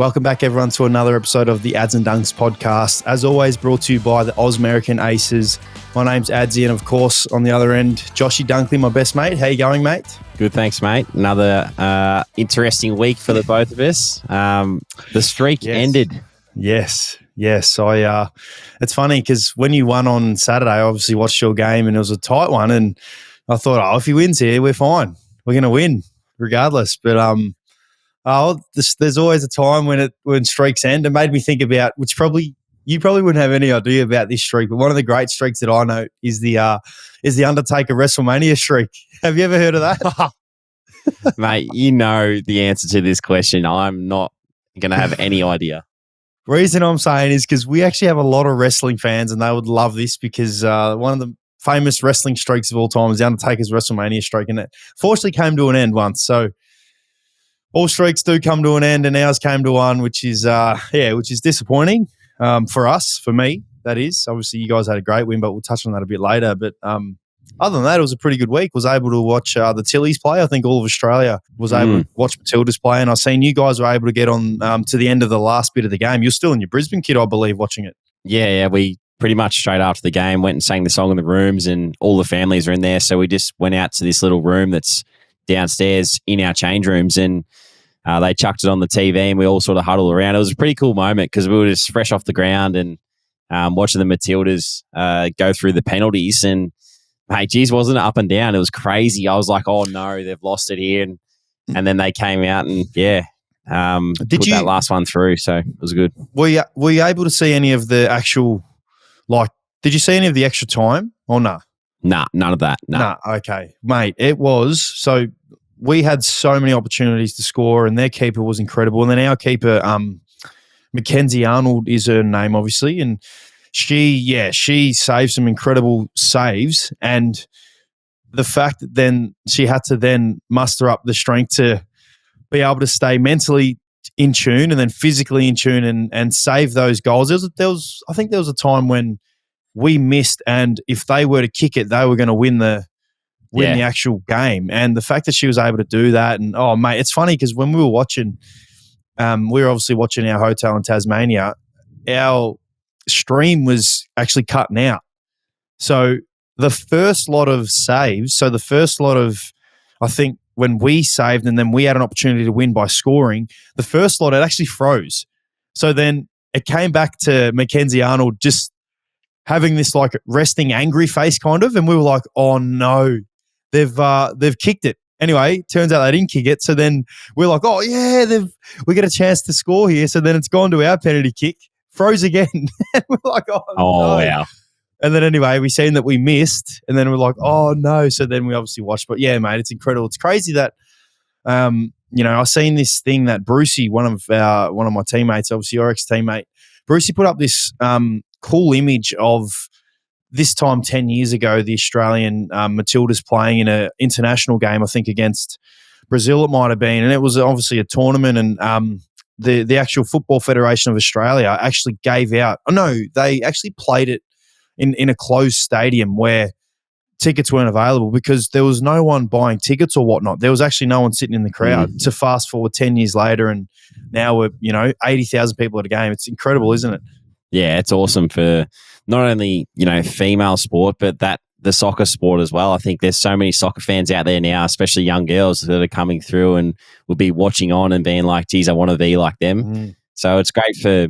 Welcome back, everyone, to another episode of the Ads and Dunks podcast. As always, brought to you by the Ausmerican Aces. My name's Adsy, and of course, on the other end, Joshy Dunkley, my best mate. How you going, mate? Good, thanks, mate. Another interesting week for the both of us. The streak ended. Yes. It's funny because when you won on Saturday, I obviously watched your game and it was a tight one, and I thought, if he wins here, we're fine. We're going to win regardless. But there's always a time when streaks end. It made me think about, which you probably wouldn't have any idea about this streak, but one of the great streaks that I know is the Undertaker WrestleMania streak. Have you ever heard of that? Mate, you know the answer to this question. I'm not going to have any idea. Reason I'm saying is because we actually have a lot of wrestling fans and they would love this because one of the famous wrestling streaks of all time is the Undertaker's WrestleMania streak, and it fortunately came to an end once. So all streaks do come to an end, and ours came to one, which is disappointing for us, for me, that is. Obviously, you guys had a great win, but we'll touch on that a bit later. But other than that, it was a pretty good week. Was able to watch the Tillies play. I think all of Australia was able to watch Matildas play, and I've seen you guys were able to get on to the end of the last bit of the game. You're still in your Brisbane kit, I believe, watching it. Yeah, we pretty much straight after the game went and sang the song in the rooms, and all the families are in there. So we just went out to this little room that's downstairs in our change rooms, and they chucked it on the TV and we all sort of huddled around. It was a pretty cool moment because we were just fresh off the ground and watching the Matildas go through the penalties, and mate, geez, wasn't it up and down? It was crazy. I was like, oh no, they've lost it here. And then they came out and put that last one through. So it was good. Were you able to see any of the actual, did you see any of the extra time or no? Nah, none of that. Nah, okay. Mate, it was, so we had so many opportunities to score and their keeper was incredible. And then our keeper, Mackenzie Arnold is her name, obviously, and she saved some incredible saves, and the fact that then she had to then muster up the strength to be able to stay mentally in tune and then physically in tune and save those goals. I think there was a time when we missed, and if they were to kick it, they were going to win the actual game. And the fact that she was able to do that, and oh mate, it's funny because when we were watching, we were obviously watching our hotel in Tasmania. Our stream was actually cutting out. So the first lot of saves, I think when we saved and then we had an opportunity to win by scoring, the first lot, it actually froze. So then it came back to Mackenzie Arnold just having this resting angry face kind of, and we were like, oh no, they've kicked it. Anyway, turns out they didn't kick it. So then we're like, oh yeah, we get a chance to score here. So then it's gone to our penalty kick. Froze again. And we're like, oh no. Wow. And then anyway, we seen that we missed, and then we're like, oh no. So then we obviously watched. But yeah, mate, it's incredible. It's crazy that I seen this thing that Brucey, one of my teammates, obviously your ex-teammate, Brucey put up this cool image of this time 10 years ago, the Australian Matildas playing in an international game, I think against Brazil it might have been, and it was obviously a tournament, and the actual Football Federation of Australia actually gave out. Oh no, they actually played it in a closed stadium where tickets weren't available because there was no one buying tickets or whatnot. There was actually no one sitting in the crowd. To fast forward 10 years later, and now we're 80,000 people at a game. It's incredible, isn't it? Yeah, it's awesome for not only female sport, but the soccer sport as well. I think there's so many soccer fans out there now, especially young girls that are coming through and will be watching on and being like, geez, I want to be like them. So it's great for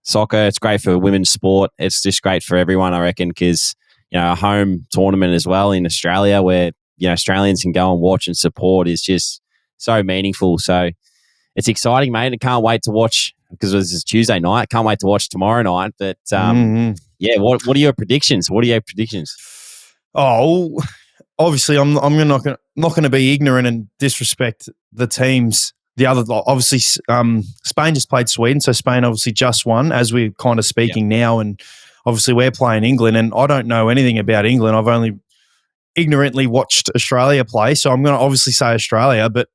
soccer. It's great for women's sport. It's just great for everyone, I reckon, because, a home tournament as well in Australia where, Australians can go and watch and support is just so meaningful. So it's exciting, mate. I can't wait to watch because this is Tuesday night. Can't wait to watch tomorrow night. But what are your predictions? Oh, obviously, I'm not going to be ignorant and disrespect the teams. The other, obviously, Spain just played Sweden, so Spain obviously just won as we're kind of speaking now, and obviously we're playing England, and I don't know anything about England. I've only ignorantly watched Australia play, so I'm going to obviously say Australia, but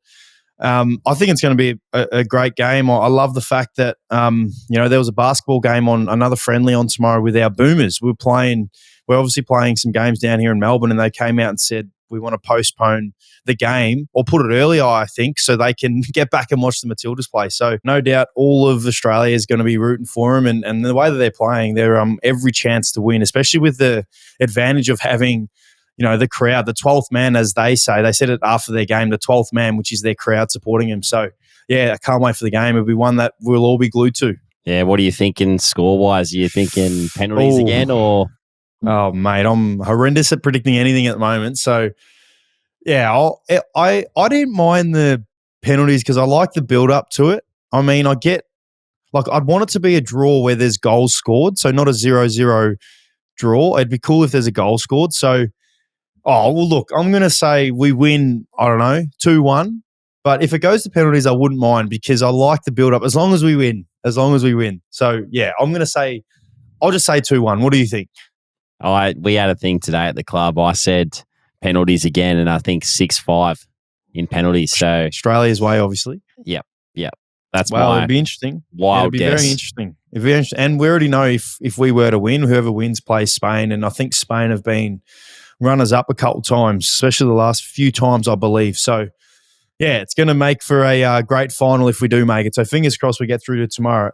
I think it's going to be a great game. I love the fact that there was a basketball game on another friendly on tomorrow with our Boomers. We're obviously playing some games down here in Melbourne, and they came out and said we want to postpone the game or put it earlier, I think, so they can get back and watch the Matildas play. So no doubt all of Australia is going to be rooting for them, and the way that they're playing, they're every chance to win, especially with the advantage of having, the crowd, the 12th man, as they say. They said it after their game, the 12th man, which is their crowd supporting them. So, yeah, I can't wait for the game. It'll be one that we'll all be glued to. Yeah, what are you thinking score-wise? Are you thinking penalties again or? Oh, mate, I'm horrendous at predicting anything at the moment. So, yeah, I didn't mind the penalties because I like the build-up to it. I mean, I'd want it to be a draw where there's goals scored, so not a 0-0 draw. It'd be cool if there's a goal scored. So, look, I'm going to say we win, 2-1. But if it goes to penalties, I wouldn't mind because I like the build-up as long as we win. So, yeah, I'll just say 2-1. What do you think? We had a thing today at the club. I said penalties again, and I think 6-5 in penalties. So Australia's way, obviously. Yep. That's why it'd be interesting. Wild guess. Very interesting. It'd be interesting. And we already know if we were to win, whoever wins plays Spain, and I think Spain have been runners up a couple times, especially the last few times, I believe. So, yeah, it's going to make for a great final if we do make it. So fingers crossed we get through to tomorrow.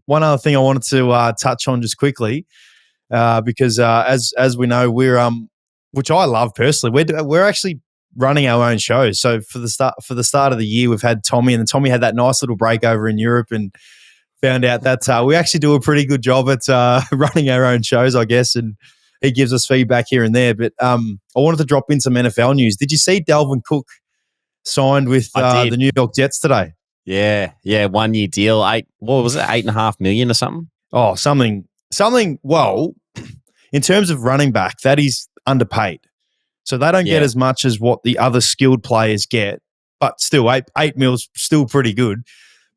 One other thing I wanted to touch on just quickly, because as we know, we're which I love personally, we're actually running our own shows. So for the start of the year, we've had Tommy, and then Tommy had that nice little break over in Europe and found out that we actually do a pretty good job at running our own shows, I guess, and he gives us feedback here and there. But I wanted to drop in some NFL news. Did you see Dalvin Cook signed with the New York Jets today? Yeah, 1 year deal. What was it, $8.5 million or something? Oh, something. Well, in terms of running back, that is underpaid. So they don't get as much as what the other skilled players get, but still, $8 mill's still pretty good.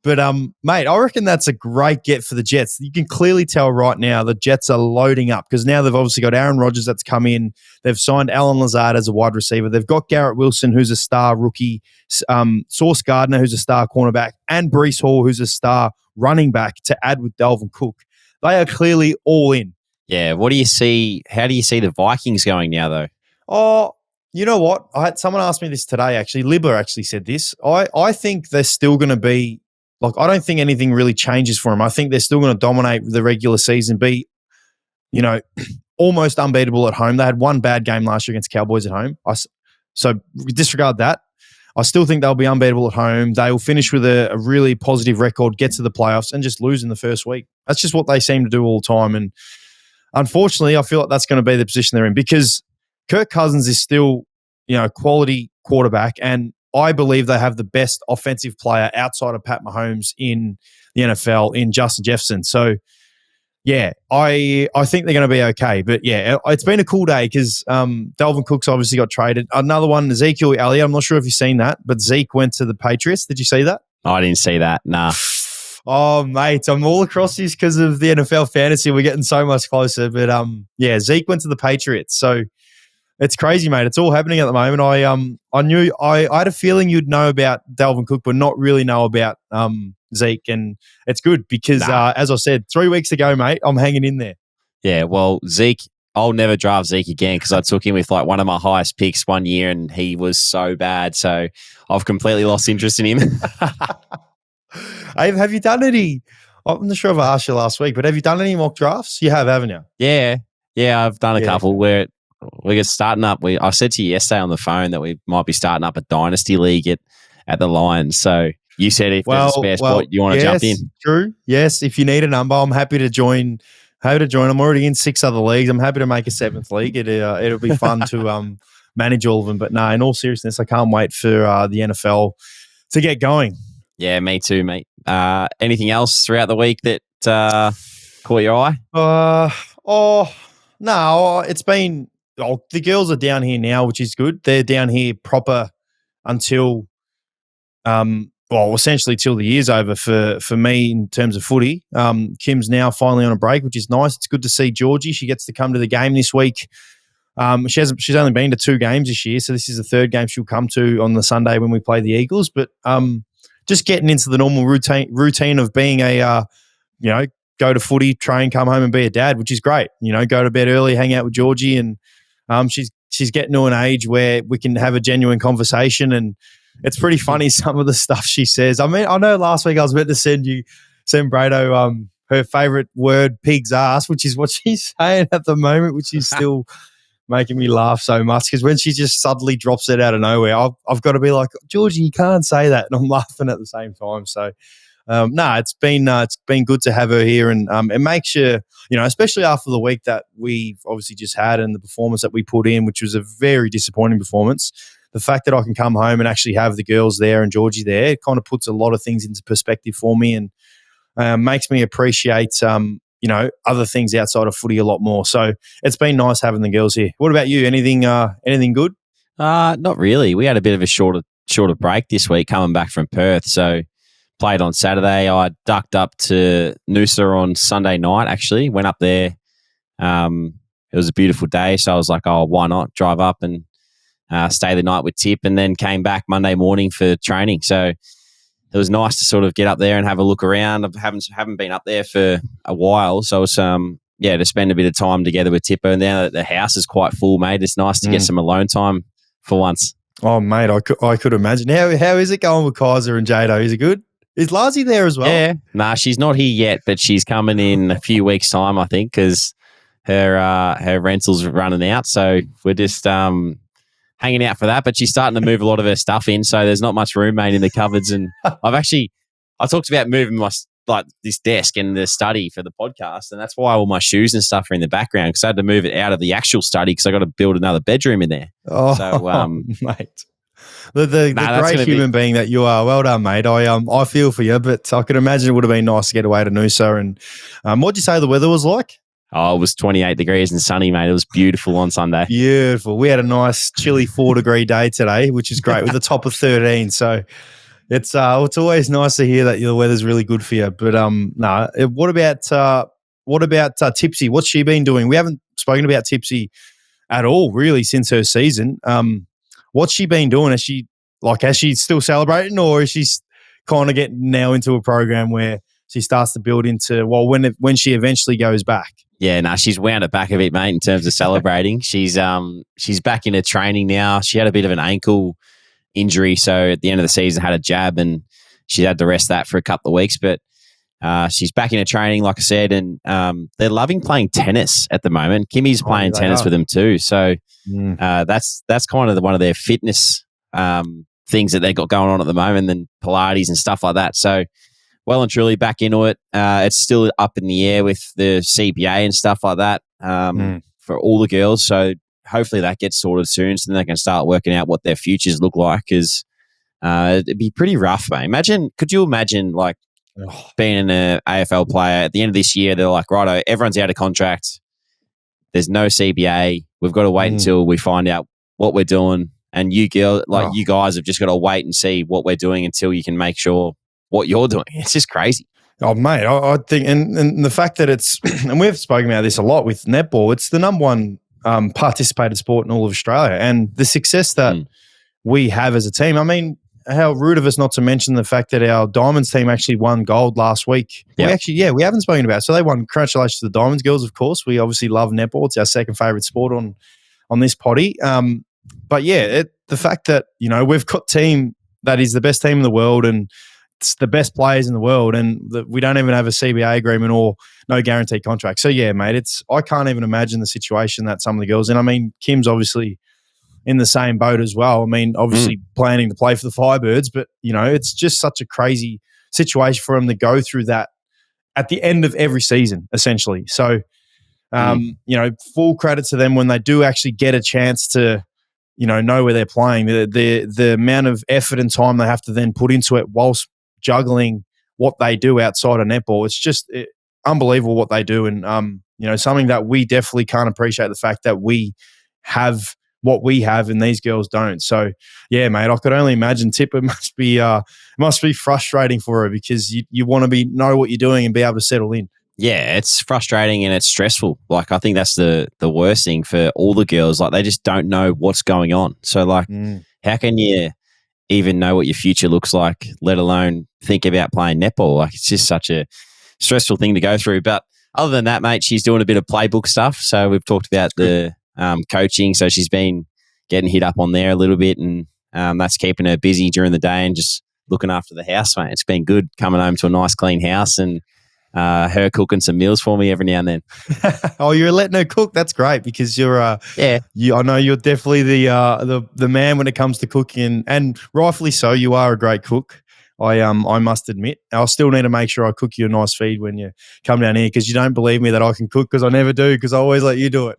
But, mate, I reckon that's a great get for the Jets. You can clearly tell right now the Jets are loading up because now they've obviously got Aaron Rodgers that's come in. They've signed Alan Lazard as a wide receiver. They've got Garrett Wilson, who's a star rookie, Sauce Gardner, who's a star cornerback, and Breece Hall, who's a star running back to add with Dalvin Cook. They are clearly all in. Yeah, what do you see? How do you see the Vikings going now, though? Oh, you know what? Someone asked me this today, actually. Libba actually said this. I think they're still going to be, I don't think anything really changes for them. I think they're still going to dominate the regular season, be, almost unbeatable at home. They had one bad game last year against Cowboys at home. So disregard that. I still think they'll be unbeatable at home. They will finish with a really positive record, get to the playoffs, and just lose in the first week. That's just what they seem to do all the time. And unfortunately, I feel like that's going to be the position they're in because Kirk Cousins is still, quality quarterback, and I believe they have the best offensive player outside of Pat Mahomes in the NFL in Justin Jefferson. So, yeah, I think they're going to be okay. But, yeah, it's been a cool day because Dalvin Cook's obviously got traded. Another one, Ezekiel Elliott. I'm not sure if you've seen that, but Zeke went to the Patriots. Did you see that? I didn't see that, nah. Oh, mate, I'm all across this because of the NFL fantasy. We're getting so much closer. But, Zeke went to the Patriots. So, it's crazy, mate. It's all happening at the moment. I knew I had a feeling you'd know about Dalvin Cook, but not really know about Zeke. And it's good because, as I said, 3 weeks ago, mate, I'm hanging in there. Yeah, well, Zeke, I'll never draft Zeke again because I took him with one of my highest picks 1 year and he was so bad. So I've completely lost interest in him. Have you done any? I'm not sure if I asked you last week, but have you done any mock drafts? You have, haven't you? Yeah, I've done a couple where we're starting up. I said to you yesterday on the phone that we might be starting up a dynasty league at the Lions. So you said if there's a spare spot, you want to jump in. True. Yes. If you need a number, I'm happy to join. I'm already in 6 other leagues. I'm happy to make a 7th league. It'll be fun to manage all of them. But no, in all seriousness, I can't wait for the NFL to get going. Yeah, me too, mate. Anything else throughout the week that caught your eye? No, it's been. The girls are down here now, which is good. They're down here proper until, essentially till the year's over for me in terms of footy. Kim's now finally on a break, which is nice. It's good to see Georgie. She gets to come to the game this week. She's only been to 2 games this year, so this is the 3rd game she'll come to on the Sunday when we play the Eagles. But just getting into the normal routine of being go to footy, train, come home and be a dad, which is great. Go to bed early, hang out with Georgie, and she's she's getting to an age where we can have a genuine conversation, and it's pretty funny some of the stuff she says. I mean, I know last week I was meant to send Brado her favourite word, pig's ass, which is what she's saying at the moment, which is still making me laugh so much, because when she just suddenly drops it out of nowhere, I've got to be like, Georgie, you can't say that, and I'm laughing at the same time. So, it's been good to have her here, and it makes you, especially after the week that we've obviously just had and the performance that we put in, which was a very disappointing performance. The fact that I can come home and actually have the girls there and Georgie there, it kind of puts a lot of things into perspective for me, and makes me appreciate other things outside of footy a lot more. So it's been nice having the girls here. What about you? Anything good? Not really. We had a bit of a shorter break this week coming back from Perth. So played on Saturday. I ducked up to Noosa on Sunday night, actually. Went up there. It was a beautiful day. So I was like, oh, why not drive up and stay the night with Tip, and then came back Monday morning for training. So it was nice to sort of get up there and have a look around. I haven't been up there for a while. So it was, to spend a bit of time together with Tipper. And now that the house is quite full, mate, it's nice to get some alone time for once. Oh, mate, I could imagine. How is it going with Kaiser and Jado? Is it good? Is Larsie there as well? Yeah. Nah, she's not here yet, but she's coming in a few weeks' time, I think, because her rental's running out. So we're just hanging out for that. But she's starting to move a lot of her stuff in, so there's not much room, mate, in the cupboards. And I talked about moving this desk in the study for the podcast, and that's why all my shoes and stuff are in the background, because I had to move it out of the actual study because I got to build another bedroom in there. Oh, so, mate. The great human being that you are. Well done, mate. I feel for you, but I could imagine it would have been nice to get away to Noosa. And what'd you say the weather was like? Oh, it was 28 degrees and sunny, mate. It was beautiful on Sunday. Beautiful. We had a nice chilly 4-degree day today, which is great, with a top of 13. So it's always nice to hear that the weather's really good for you. But what about Tipsy? What's she been doing? We haven't spoken about Tipsy at all, really, since her season. What's she been doing? Has she still celebrating, or is she kind of getting now into a program where she starts to build into, when she eventually goes back? Yeah, she's wound it back a bit, mate, in terms of celebrating. She's back into training now. She had a bit of an ankle injury, so at the end of the season had a jab, and she had to rest that for a couple of weeks. But she's back into training, like I said, and they're loving playing tennis at the moment. Kimmy's playing tennis with them too, so that's kind of one of their fitness things that they've got going on at the moment, and Pilates and stuff like that. So well and truly back into it. It's still up in the air with the CBA and stuff like that for all the girls. So hopefully that gets sorted soon, so then they can start working out what their futures look like, because it'd be pretty rough, mate. Could you imagine being an AFL player at the end of this year? They're like, righto, everyone's out of contract. There's no CBA. We've got to wait until we find out what we're doing. And you guys have just got to wait and see what we're doing until you can make sure what you're doing. It's just crazy. Oh, mate, I think, and the fact that it's, and we've spoken about this a lot with netball, it's the number one participated sport in all of Australia, and the success that we have as a team. I mean, how rude of us not to mention the fact that our Diamonds team actually won gold last week. Yep. We haven't spoken about it. So they won. Congratulations to the Diamonds girls, of course. We obviously love netball. It's our second favourite sport on this potty. But yeah, the fact that, we've got a team that is the best team in the world, and it's the best players in the world, and we don't even have a CBA agreement or no guaranteed contract. So yeah, mate, I can't even imagine the situation that some of the girls in. I mean, Kim's obviously in the same boat as well. I mean, obviously planning to play for the Firebirds, but it's just such a crazy situation for them to go through that at the end of every season, essentially. So, full credit to them when they do actually get a chance to, know where they're playing. The amount of effort and time they have to then put into it whilst juggling what they do outside of netball. It's just unbelievable what they do. And, something that we definitely can't appreciate, the fact that we have what we have and these girls don't. So yeah, mate, I could only imagine Tipper must be frustrating for her, because you want to know what you're doing and be able to settle in. Yeah, it's frustrating and it's stressful. Like, I think that's the worst thing for all the girls. Like, they just don't know what's going on. So like, how can you even know what your future looks like, let alone think about playing netball? Like, it's just such a stressful thing to go through. But other than that, mate, she's doing a bit of playbook stuff. So we've talked about the coaching, so she's been getting hit up on there a little bit, and that's keeping her busy during the day and just looking after the house, mate. It's been good coming home to a nice clean house and her cooking some meals for me every now and then. Oh, you're letting her cook. That's great because you're Yeah. I know you're definitely the man when it comes to cooking, and rightfully so. You are a great cook. I must admit. I'll still need to make sure I cook you a nice feed when you come down here because you don't believe me that I can cook because I never do because I always let you do it.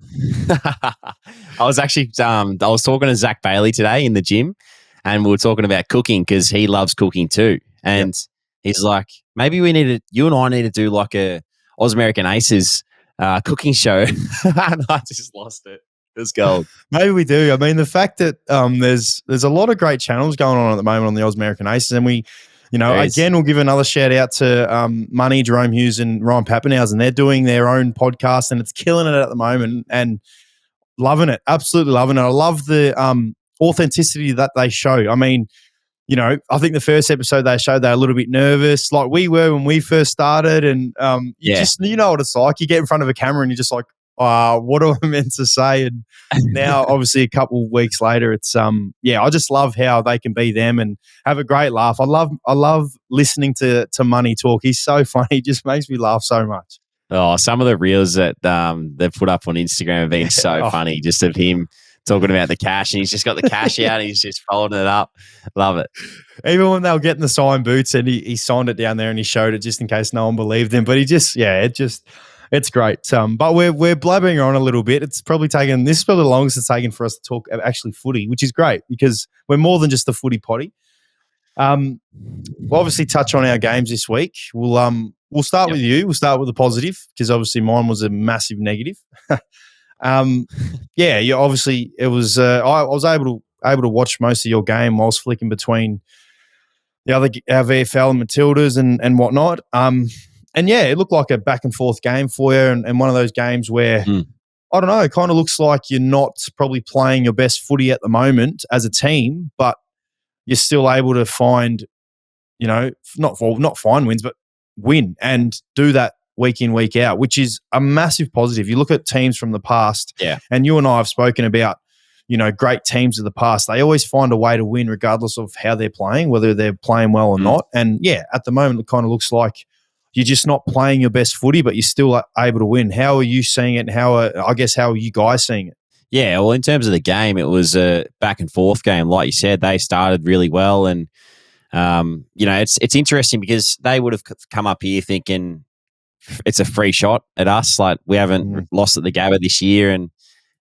I was actually I was talking to Zach Bailey today in the gym, and we were talking about cooking because he loves cooking too, and he's like, maybe you and I need to do like a Ausmerican Aces cooking show. And I just lost it. It was gold. Maybe we do. I mean, the fact that there's a lot of great channels going on at the moment on the Ausmerican Aces, and we, again, we'll give another shout out to Money, Jerome Hughes, and Ryan Pappenhausen. They're doing their own podcast, and it's killing it at the moment, and loving it, absolutely loving it. I love the authenticity that they show. I mean, I think the first episode they showed they're a little bit nervous, like we were when we first started, and you know what it's like. You get in front of a camera and you're just like, what am I meant to say? And now, obviously, a couple of weeks later, it's I just love how they can be them and have a great laugh. I love listening to Money talk. He's so funny; he just makes me laugh so much. Oh, some of the reels that they've put up on Instagram have been so funny, just of him talking about the cash, and he's just got the cash out and he's just folding it up. Love it. Even when they were getting the signed boots and he signed it down there and he showed it just in case no one believed him. But it's great. But we're blabbering on a little bit. This is probably the longest it's taken for us to talk actually footy, which is great because we're more than just a footy potty. We'll obviously touch on our games this week. We'll start with you. We'll start with the positive because obviously mine was a massive negative. Obviously it was. I was able to watch most of your game whilst flicking between our VFL and Matildas and whatnot. It looked like a back and forth game for you, and one of those games where I don't know, it kind of looks like you're not probably playing your best footy at the moment as a team, but you're still able to find, not find wins, but win and do that week in, week out, which is a massive positive. You look at teams from the past, and you and I have spoken about, great teams of the past. They always find a way to win regardless of how they're playing, whether they're playing well or not. And, at the moment, it kind of looks like you're just not playing your best footy, but you're still able to win. How are you seeing it, and how are you guys seeing it? Yeah, well, in terms of the game, it was a back and forth game. Like you said, they started really well, and it's interesting because they would have come up here thinking it's a free shot at us. Like we haven't lost at the Gabba this year, and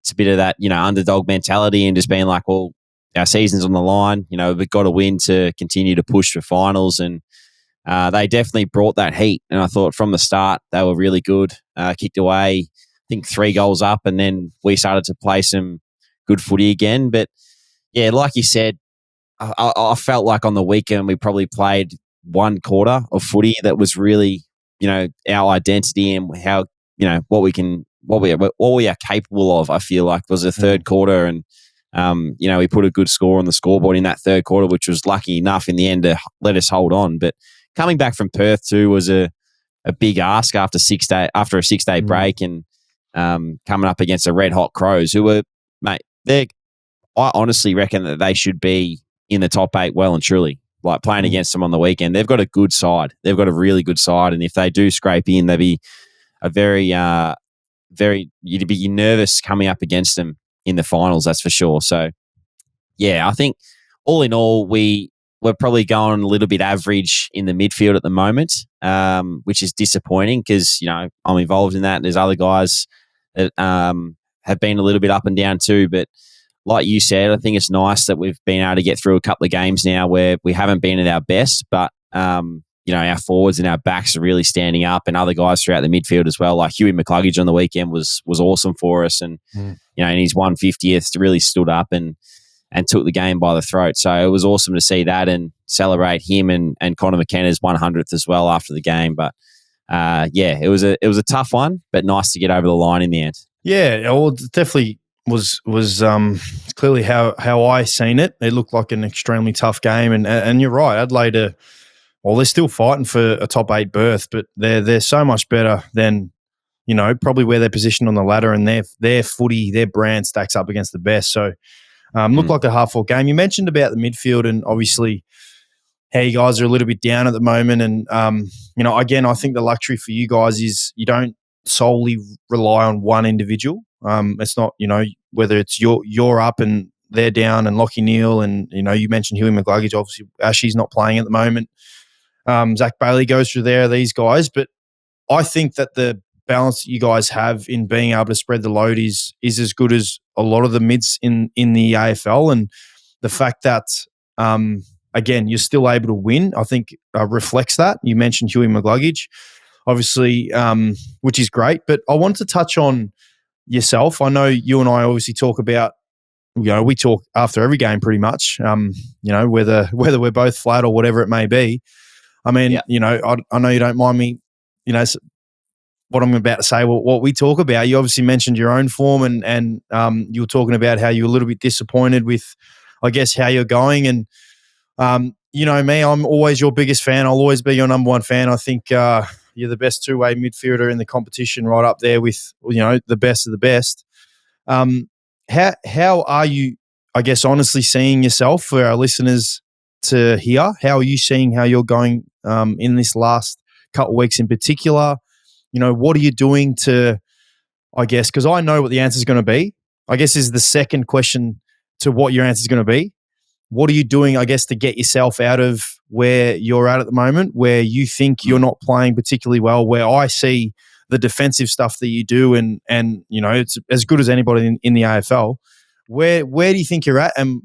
it's a bit of that underdog mentality and just being like, well, our season's on the line. We've got to win to continue to push for finals, and they definitely brought that heat. And I thought from the start they were really good. Kicked away, I think 3 goals up, and then we started to play some good footy again. But yeah, like you said, I felt like on the weekend we probably played one quarter of footy that was really, our identity and how, what we are capable of. I feel like was the third quarter, and we put a good score on the scoreboard in that third quarter, which was lucky enough in the end to let us hold on. But coming back from Perth too was a big ask after a 6-day break, and coming up against the red hot Crows, who were, mate, I honestly reckon that they should be in the top 8 well and truly. Like playing against them on the weekend, they've got a good side. They've got a really good side, and if they do scrape in, they'd be a very, you'd be nervous coming up against them in the finals. That's for sure. So, yeah, I think all in all, we're probably going a little bit average in the midfield at the moment, which is disappointing because I'm involved in that. And there's other guys that have been a little bit up and down too, but. Like you said, I think it's nice that we've been able to get through a couple of games now where we haven't been at our best, but our forwards and our backs are really standing up, and other guys throughout the midfield as well. Like Huey McCluggage on the weekend was awesome for us, and in his 150th really stood up and took the game by the throat. So it was awesome to see that and celebrate him and Connor McKenna's 100th as well after the game. But it was a tough one, but nice to get over the line in the end. Yeah, well, definitely. Was clearly how I seen it. It looked like an extremely tough game, and you're right. Adelaide, they're still fighting for a top 8 berth, but they're so much better than probably where they're positioned on the ladder, and their footy, their brand stacks up against the best. So looked like a hard-fought game. You mentioned about the midfield and obviously how you guys are a little bit down at the moment. And, again, I think the luxury for you guys is you don't solely rely on one individual. It's not, whether it's you're up and they're down, and Lockie Neal, and, you mentioned Huey McGluggage. Obviously, Ashley's not playing at the moment. Zach Bailey goes through there, these guys. But I think that the balance that you guys have in being able to spread the load is as good as a lot of the mids in the AFL. And the fact that, again, you're still able to win, I think reflects that. You mentioned Huey McGluggage, obviously, which is great. But I want to touch on yourself. I know you and I obviously talk about, we talk after every game pretty much, whether we're both flat or whatever it may be. I mean, I know you don't mind me, what I'm about to say, what we talk about. You obviously mentioned your own form, and you were talking about how you were a little bit disappointed with, I guess, how you're going. And, me, I'm always your biggest fan. I'll always be your number one fan. I think you're the best two-way midfielder in the competition, right up there with, the best of the best. How are you, I guess, honestly seeing yourself for our listeners to hear? How are you seeing how you're going in this last couple of weeks in particular? What are you doing to, I guess, because I know what the answer is going to be, I guess, is the second question to what your answer is going to be. What are you doing, I guess, to get yourself out of where you're at the moment, where you think you're not playing particularly well, where I see the defensive stuff that you do and it's as good as anybody in the AFL. Where do you think you're at? And,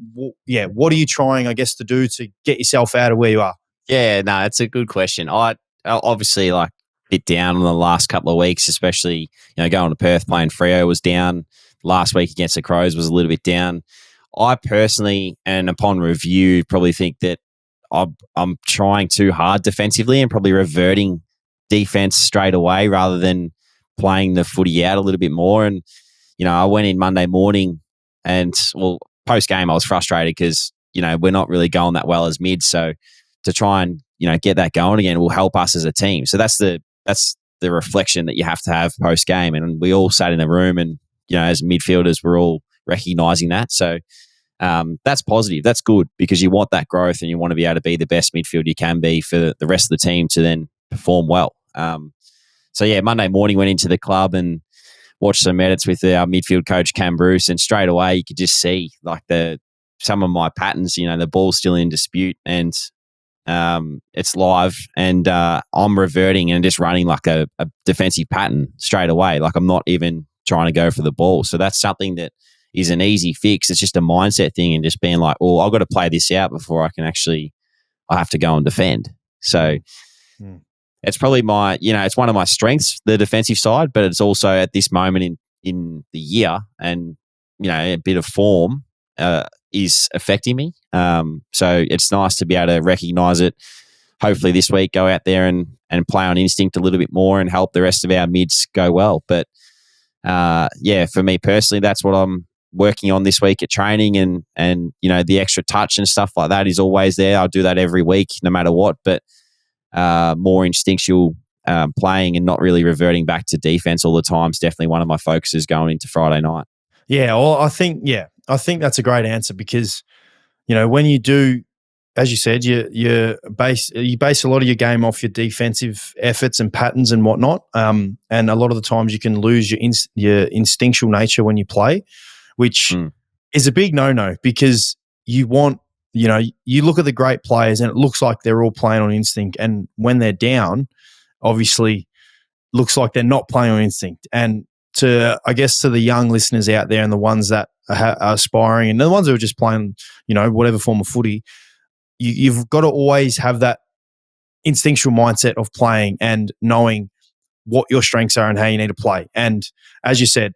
what are you trying, I guess, to do to get yourself out of where you are? Yeah, no, it's a good question. I obviously bit down in the last couple of weeks, especially, going to Perth playing Freo was down. Last week against the Crows was a little bit down. I personally, and upon review, probably think that I'm trying too hard defensively and probably reverting defense straight away rather than playing the footy out a little bit more. And, I went in Monday morning and, post-game I was frustrated because, we're not really going that well as mid. So to try and, get that going again will help us as a team. So that's the reflection that you have to have post-game. And we all sat in the room and, as midfielders, we're all recognising that. So that's positive. That's good because you want that growth and you want to be able to be the best midfield you can be for the rest of the team to then perform well. Monday morning went into the club and watched some edits with our midfield coach, Cam Bruce, and straight away you could just see some of my patterns, the ball's still in dispute and it's live and I'm reverting and just running a defensive pattern straight away. I'm not even trying to go for the ball. So that's something that is an easy fix. It's just a mindset thing and just being I've got to play this out before I have to go and defend. So it's probably it's one of my strengths, the defensive side, but it's also at this moment in the year and, a bit of form is affecting me. So it's nice to be able to recognise it. Hopefully this week go out there and play on instinct a little bit more and help the rest of our mids go well. But for me personally, that's what I'm working on this week at training and the extra touch and stuff like that is always there. I'll do that every week no matter what, but more instinctual playing and not really reverting back to defense all the time is definitely one of my focuses going into Friday night. Yeah, well, I think that's a great answer because, when you do, as you said, you base a lot of your game off your defensive efforts and patterns and whatnot. And a lot of the times you can lose your instinctual nature when you play, which is a big no-no because you want, you look at the great players and it looks like they're all playing on instinct. And when they're down, obviously looks like they're not playing on instinct. And to the young listeners out there and the ones that are aspiring and the ones who are just playing, whatever form of footy, you've got to always have that instinctual mindset of playing and knowing what your strengths are and how you need to play. And as you said,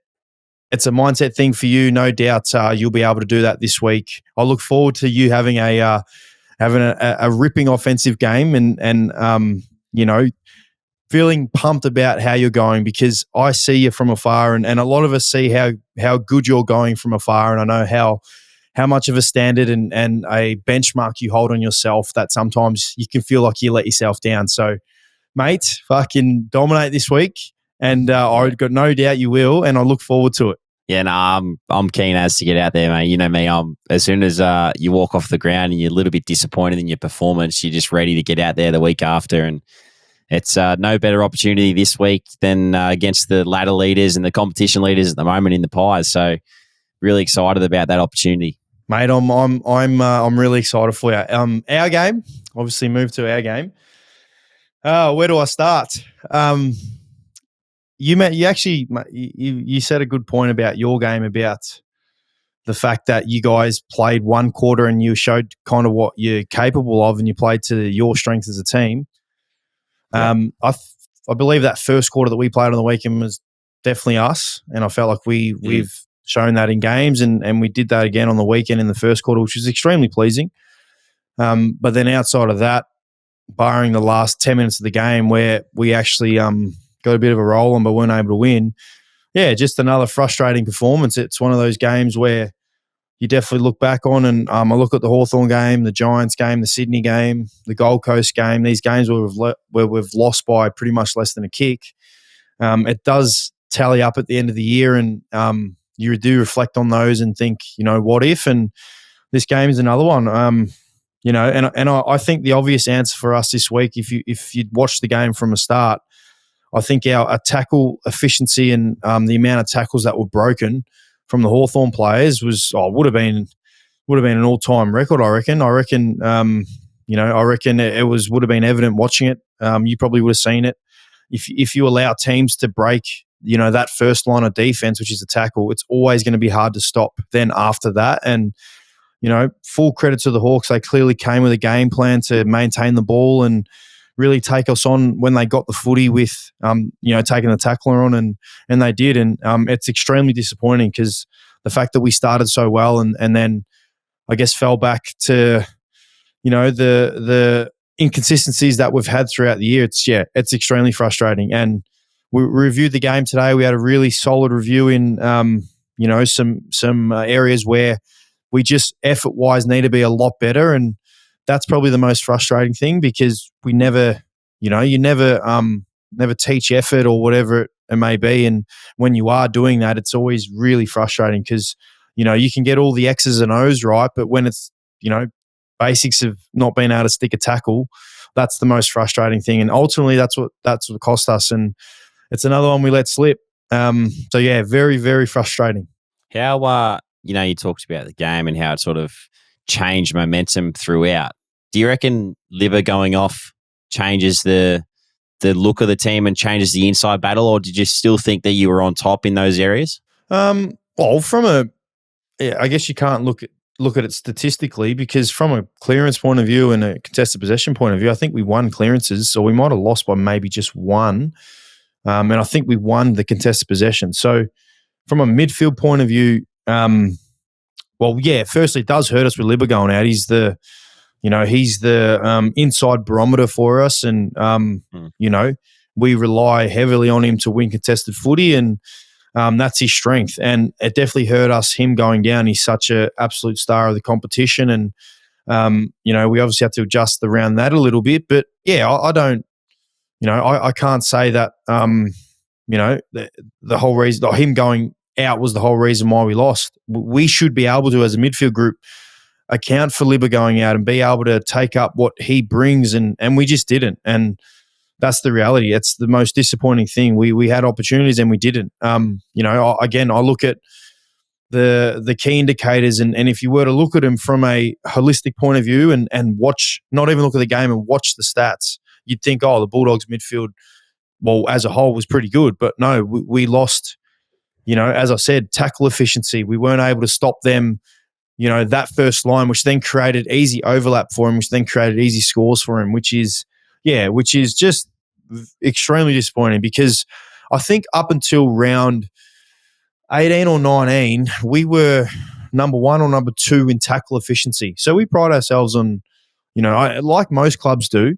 it's a mindset thing for you. No doubt you'll be able to do that this week. I look forward to you having a ripping offensive game and feeling pumped about how you're going because I see you from afar and a lot of us see how good you're going from afar, and I know how much of a standard and a benchmark you hold on yourself that sometimes you can feel like you let yourself down. So, mate, fucking dominate this week and I've got no doubt you will, and I look forward to it. Yeah, no, I'm keen as to get out there, mate. You know me. As soon as you walk off the ground and you're a little bit disappointed in your performance, you're just ready to get out there the week after. And it's no better opportunity this week than against the ladder leaders and the competition leaders at the moment in the Pies. So really excited about that opportunity, mate. I'm really excited for you. Our game, obviously, move to our game. Where do I start? You said a good point about your game, about the fact that you guys played one quarter and you showed kind of what you're capable of, and you played to your strength as a team. Yeah. I believe that first quarter that we played on the weekend was definitely us, and I felt like we've shown that in games, and we did that again on the weekend in the first quarter, which was extremely pleasing. But then outside of that, barring the last 10 minutes of the game where we actually got a bit of a roll on but weren't able to win, yeah, just another frustrating performance. It's one of those games where you definitely look back on, and I look at the Hawthorn game, the Giants game, the Sydney game, the Gold Coast game, these games where we've lost by pretty much less than a kick. It does tally up at the end of the year, and you do reflect on those and think, what if? And this game is another one. And I think the obvious answer for us this week, if you'd watched the game from the start, I think our tackle efficiency and the amount of tackles that were broken from the Hawthorn players would have been an all-time record. I reckon it would have been evident watching it. You probably would have seen it. If you allow teams to break, that first line of defense, which is a tackle, it's always going to be hard to stop. Then after that, and full credit to the Hawks, they clearly came with a game plan to maintain the ball and really take us on when they got the footy with, taking the tackler on, and they did. And it's extremely disappointing because the fact that we started so well and then I guess fell back to, the inconsistencies that we've had throughout the year. It's extremely frustrating. And we reviewed the game today. We had a really solid review in, some areas where we just effort-wise need to be a lot better, and that's probably the most frustrating thing because we never, you never teach effort or whatever it may be, and when you are doing that, it's always really frustrating because you can get all the X's and O's right, but when it's basics of not being able to stick a tackle, that's the most frustrating thing, and ultimately that's what cost us, and it's another one we let slip. So yeah, very, very frustrating. How you talked about the game and how it sort of changed momentum throughout. Do you reckon Libba going off changes the look of the team and changes the inside battle, or did you still think that you were on top in those areas? Well, I guess you can't look at it statistically, because from a clearance point of view and a contested possession point of view, I think we won clearances, so we might have lost by maybe just one. And I think we won the contested possession. So from a midfield point of view, firstly, it does hurt us with Libba going out. He's the inside barometer for us, and we rely heavily on him to win contested footy, and that's his strength. And it definitely hurt us, him going down. He's such an absolute star of the competition, and we obviously have to adjust around that a little bit. But yeah, I don't, I can't say that the whole reason him going out was the whole reason why we lost. We should be able to, as a midfield group, account for Libba going out and be able to take up what he brings, and we just didn't. And that's the reality. It's the most disappointing thing. We had opportunities and we didn't. I look at the key indicators, and if you were to look at them from a holistic point of view and watch, not even look at the game and watch the stats, you'd think, the Bulldogs midfield, well, as a whole was pretty good. But no, we lost, as I said, tackle efficiency. We weren't able to stop them, that first line, which then created easy overlap for him, which then created easy scores for him, which is just extremely disappointing, because I think up until round 18 or 19, we were number 1 or number 2 in tackle efficiency. So we pride ourselves on, like most clubs do,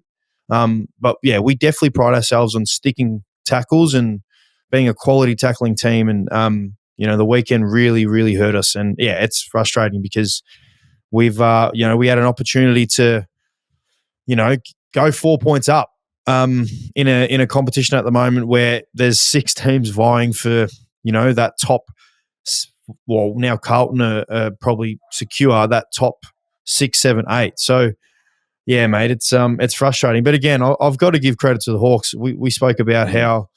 but yeah, we definitely pride ourselves on sticking tackles and being a quality tackling team. And, the weekend really, really hurt us. And yeah, it's frustrating because we've, we had an opportunity to, go 4 points up in a competition at the moment where there's 6 teams vying for, that top. Well, now Carlton are probably secure that top 6, 7, 8. So yeah, mate, it's frustrating. But again, I've got to give credit to the Hawks. We spoke about how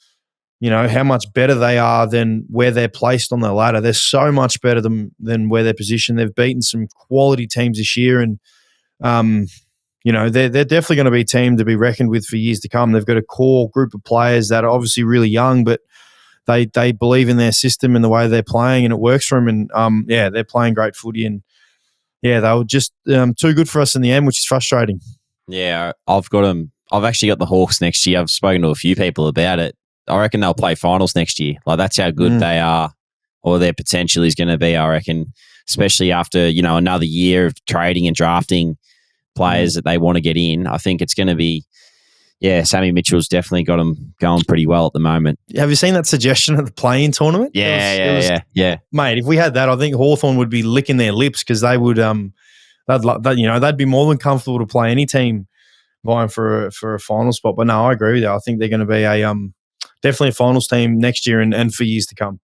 much better they are than where they're placed on the ladder. They're so much better than where they're positioned. They've beaten some quality teams this year, and they're definitely going to be a team to be reckoned with for years to come. They've got a core group of players that are obviously really young, but they believe in their system and the way they're playing, and it works for them. And they're playing great footy, and they were just too good for us in the end, which is frustrating. Yeah, I've got them. I've actually got the Hawks next year. I've spoken to a few people about it. I reckon they'll play finals next year. Like, that's how good they are, or their potential is going to be, I reckon, especially after, another year of trading and drafting players that they want to get in. I think it's going to be, Sammy Mitchell's definitely got them going pretty well at the moment. Have you seen that suggestion at the play-in tournament? Yeah. Mate, if we had that, I think Hawthorn would be licking their lips because they would, they'd be more than comfortable to play any team vying for a final spot. But no, I agree with you. I think they're going to be definitely a finals team next year and for years to come.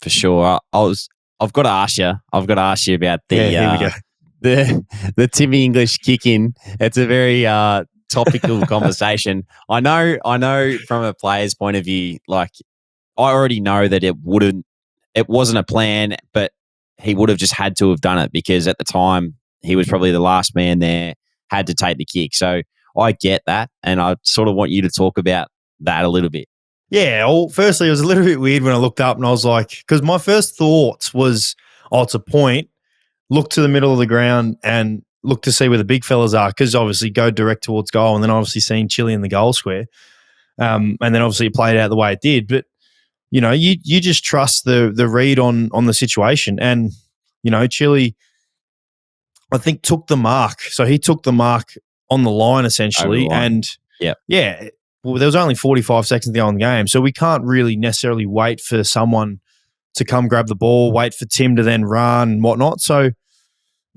For sure. I've got to ask you about the Timmy English kick in. It's a very topical conversation. I know from a player's point of view, like, I already know that it wasn't a plan, but he would have just had to have done it because at the time he was probably the last man there, had to take the kick. So I get that, and I sort of want you to talk about that a little bit. Yeah, well, firstly, it was a little bit weird when I looked up and I was like, because my first thoughts was, it's a point, look to the middle of the ground and look to see where the big fellas are, because obviously go direct towards goal, and then obviously seeing Chile in the goal square. And then obviously it played out the way it did. But, you just trust the read on the situation. And, Chile, I think, took the mark. So he took the mark on the line essentially. And well, there was only 45 seconds to go in the game. So we can't really necessarily wait for someone to come grab the ball, wait for Tim to then run and whatnot. So,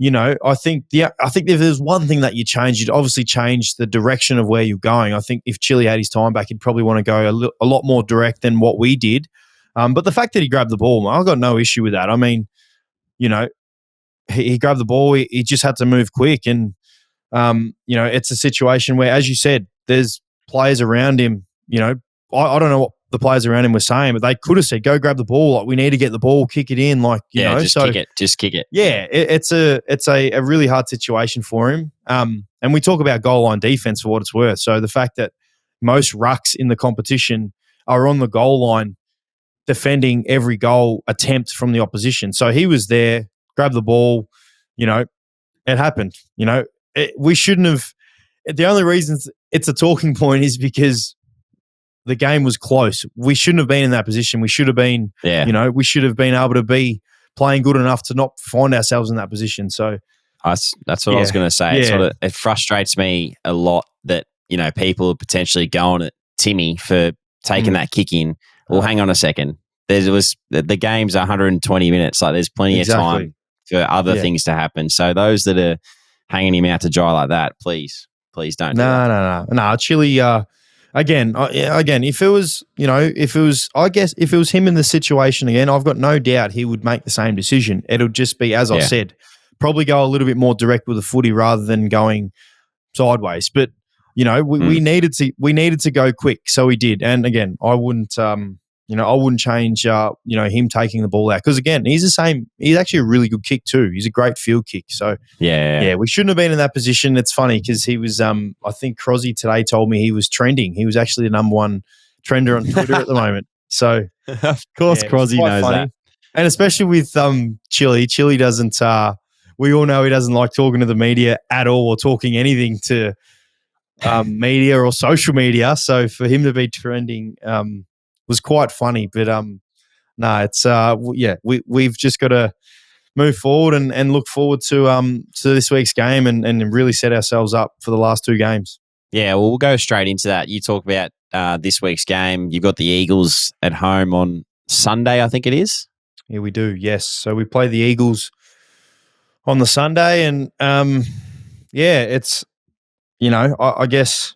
I think if there's one thing that you change, you'd obviously change the direction of where you're going. I think if Chile had his time back, he'd probably want to go a lot more direct than what we did. But the fact that he grabbed the ball, I've got no issue with that. I mean, he grabbed the ball. He just had to move quick. And, it's a situation where, as you said, there's players around him. I don't know what the players around him were saying, but they could have said, go grab the ball. Like, we need to get the ball, kick it in. Like, just kick it. Yeah, it's a really hard situation for him. And we talk about goal line defense for what it's worth. So the fact that most rucks in the competition are on the goal line defending every goal attempt from the opposition. So he was there, grabbed the ball, it happened. We shouldn't have. The only reason it's a talking point is because the game was close. We shouldn't have been in that position. We should have been, we should have been able to be playing good enough to not find ourselves in that position. So that's what I was going to say. Yeah. It frustrates me a lot that, people are potentially going at Timmy for taking that kick in. Well, hang on a second. The game's 120 minutes. Like, there's plenty of time for other things to happen. So those that are hanging him out to dry like that, please don't. No. Chile. Again, if it was him in the situation again, I've got no doubt he would make the same decision. It'll just be, as I said, probably go a little bit more direct with the footy rather than going sideways. But we needed to go quick, so we did. And again, I wouldn't change him taking the ball out, because again, he's the same. He's actually a really good kick too. He's a great field kick. So we shouldn't have been in that position. It's funny because he was. I think Crosby today told me he was trending. He was actually the number one trender on Twitter at the moment. So of course, Crosby knows that. And especially with Chile. Chile doesn't. We all know he doesn't like talking to the media at all, or talking anything to media or social media. So for him to be trending was quite funny. But it's we've just got to move forward and look forward to this week's game and really set ourselves up for the last two games. Yeah, well, we'll go straight into that. You talk about this week's game. You've got the Eagles at home on Sunday, I think it is. Yeah, we do. Yes. So we play the Eagles on the Sunday, and it's, I guess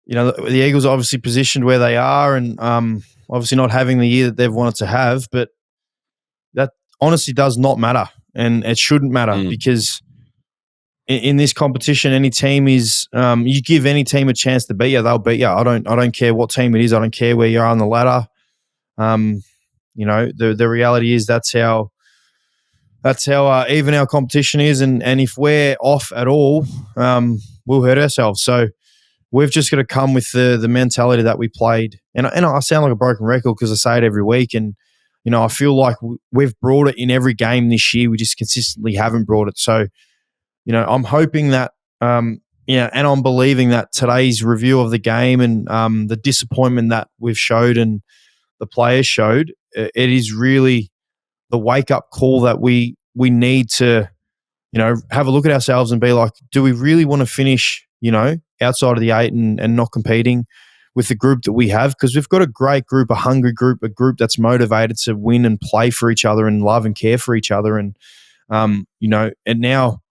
the Eagles are obviously positioned where they are, and obviously not having the year that they've wanted to have, but that honestly does not matter, and it shouldn't matter because in this competition, any team is you give any team a chance to beat you, they'll beat you. I don't care what team it is. I don't care where you are on the ladder. The reality is that's how even our competition is, and if we're off at all, we'll hurt ourselves. So we've just got to come with the mentality that we played. And I sound like a broken record because I say it every week, and I feel like we've brought it in every game this year. We just consistently haven't brought it. So I'm hoping that, and I'm believing that today's review of the game and the disappointment that we've showed and the players showed, it is really the wake-up call that we need to, have a look at ourselves and be like, do we really want to finish, outside of the 8 and not competing with the group that we have? Because we've got a great group, a hungry group, a group that's motivated to win and play for each other and love and care for each other. And, and now,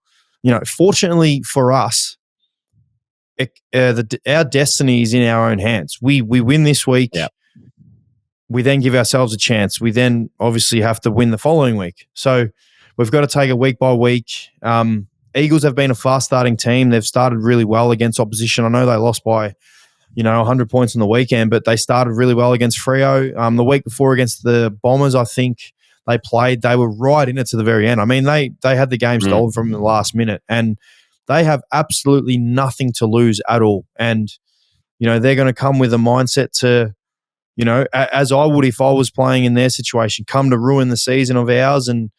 fortunately for us, our destiny is in our own hands. We win this week. Yep. We then give ourselves a chance. We then obviously have to win the following week. So we've got to take it week by week. Eagles have been a fast-starting team. They've started really well against opposition. I know they lost by, 100 points on the weekend, but they started really well against Freo. The week before against the Bombers, I think they were right in it to the very end. I mean, they had the game stolen from the last minute, and they have absolutely nothing to lose at all. And, they're going to come with a mindset to, as I would if I was playing in their situation, come to ruin the season of ours and,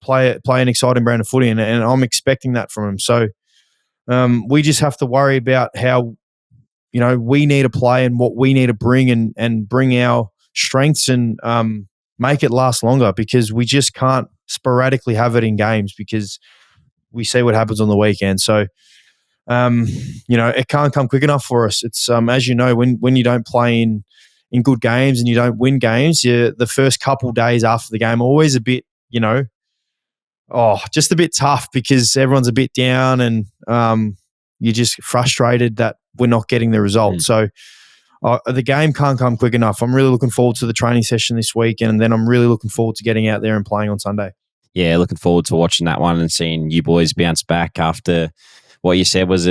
play an exciting brand of footy. And I'm expecting that from them. So we just have to worry about how, we need to play and what we need to bring and bring our strengths and make it last longer, because we just can't sporadically have it in games because we see what happens on the weekend. So, it can't come quick enough for us. It's as you know, when you don't play in good games and you don't win games, the first couple days after the game are always a bit, just a bit tough because everyone's a bit down and you're just frustrated that we're not getting the result. So the game can't come quick enough. I'm really looking forward to the training session this week, and then I'm really looking forward to getting out there and playing on Sunday. Yeah, looking forward to watching that one and seeing you boys bounce back after what you said was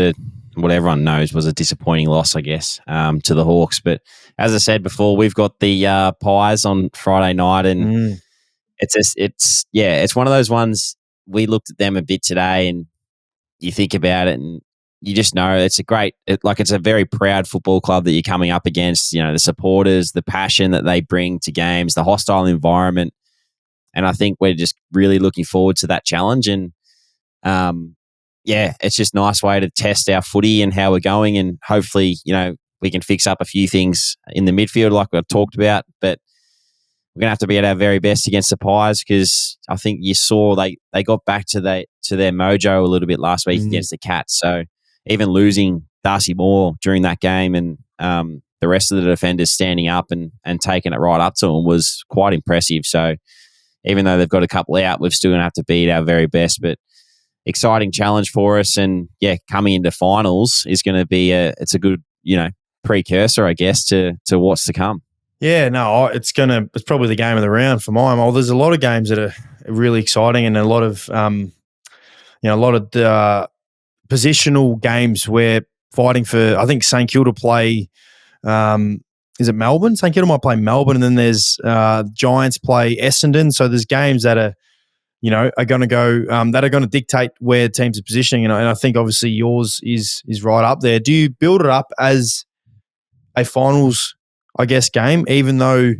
what everyone knows was a disappointing loss, I guess, to the Hawks. But as I said before, we've got the Pies on Friday night, and it's one of those ones. We looked at them a bit today, and you think about it, and you just know it's a very proud football club that you're coming up against. The supporters, the passion that they bring to games, the hostile environment, and I think we're just really looking forward to that challenge. And it's just a nice way to test our footy and how we're going, and hopefully, we can fix up a few things in the midfield like we've talked about, but we're going to have to be at our very best against the Pies, because I think you saw they got back to their mojo a little bit last week against the Cats. So even losing Darcy Moore during that game and the rest of the defenders standing up and taking it right up to them was quite impressive. So even though they've got a couple out, we're still going to have to be at our very best. But exciting challenge for us, and coming into finals is going to be it's a good precursor, I guess, to what's to come. Yeah, no, it's probably the game of the round for mine. Well, there's a lot of games that are really exciting, and a lot of positional games where fighting for. I think St Kilda play. Is it Melbourne? St Kilda might play Melbourne, and then there's Giants play Essendon. So there's games that are going to go that are going to dictate where teams are positioning, and I think obviously yours is right up there. Do you build it up as a finals, I guess, game, even though